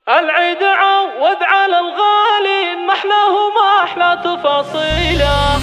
العيد عوض على الغالي محلاه وما أحلى تفاصيله.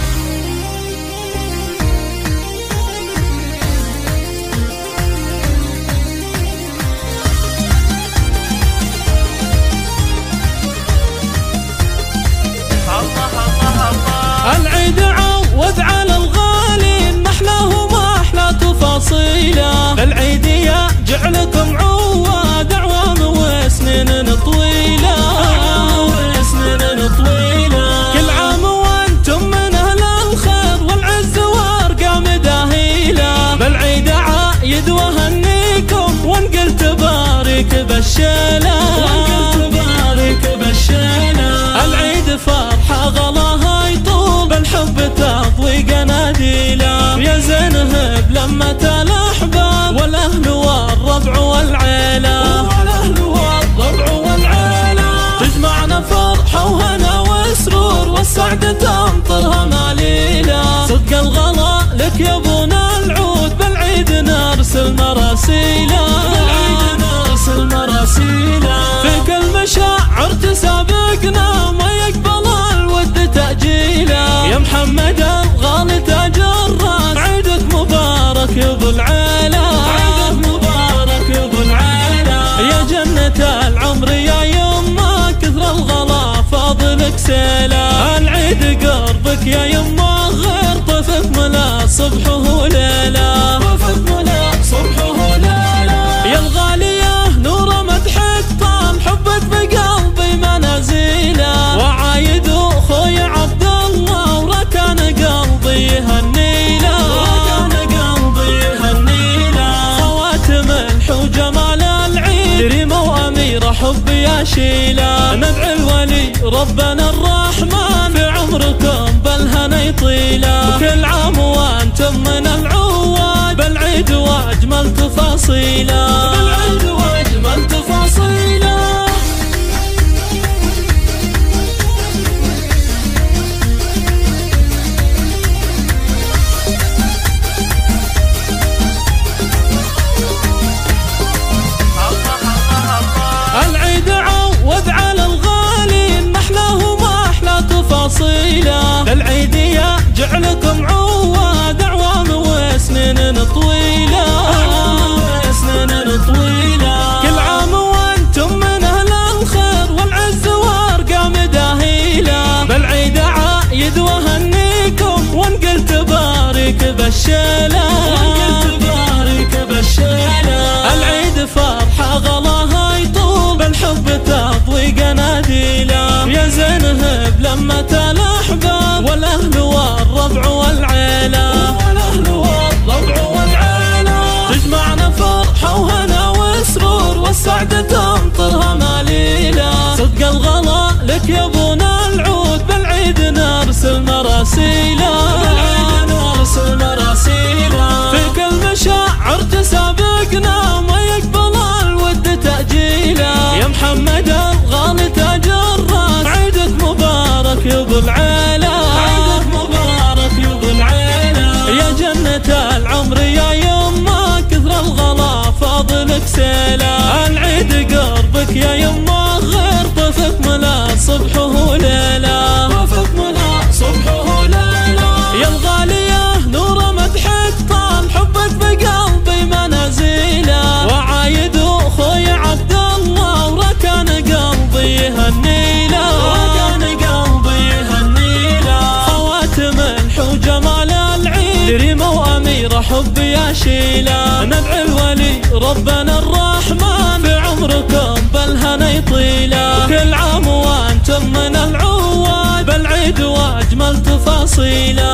العيد عوض على الغالي محلاه وما أحلى تفاصيله. العيد يا جعلكم عواد أعوام وسنين طويلة، كل عام وانتم من أهل الخير والعز وارقام داهيله. بالعيد عايد وهنيكم وانقل تبارك بالشيله، العيد فرحة غلاها يطول بالحب تضوي قناديله. يا زينهب لمة الأحباب والأهل والربع والعيلة، تجمعنا فرحة وهنا وسرور والسعادة تمطرها مليلة. صدق الغلا لك يا ابونا العود بالعيد نرسل مراسيله، في كل مشاعر تسابقنا ما يقبل الود تأجيله. يا محمد الغالي تاج الراس عيدك مبارك يا ابو العيلة، يا جنة العمر يا يما كثر الغلا فاضلك سيله. العيد قربك يا يما غير طفك ملا صبح وليله، يا الغالية نور مدحك طال حبك بقلبي منازيله. وعايد اخوي عبد الله وركان قلبي هالنيله، خواتم الحو جمال العيد ريمة وأميرة حب يا شيله. ندعي الولي ربنا الرحمن في عمركم بالهنا يطيله. وكل عام وانتم من العواد بالعيد واجمل تفاصيله، العيد عوض على الغالي محلاه وما أحلى تفاصيله. العيد يا جعلكم عواد أعوام وسنين طويلة، كل عام وانتم من أهل الخير والعز وارقام داهيله. بالعيد عايد وهنيكم وانقل تبارك بالشيله، العيد فرحة غلاها يطول بالحب تضوي قناديله. يا زينهب لمة الأحباب والأهل والربع والعيلة، تجمعنا فرحة وهنا وسرور والسعادة تمطرها مليلة. صدق الغلا لك يا ابونا العود بالعيد نرسل مراسيله، في كل مشاعر تسابقنا ما يقبل الود تأجيله. يا محمد الغالي تاج الراس عيدك مبارك يا ابو العيلة، يا جنة العمر يا يما كثر الغلا فاضلك سيله. العيد قربك يا يما غير طفك ملا صبح وليله، يا الغالية نور مدحك طال حبك بقلبي منازيله. وعايد اخوي عبد الله وركان قلبي هالنيله، خواتم الحو جمال العيد ريمة وأميرة حب يا شيله. ندعي الولي ربنا الرحمن في عمركم بالهنا يطيله. وكل عام وانتم من العواد بالعيد واجمل تفاصيله.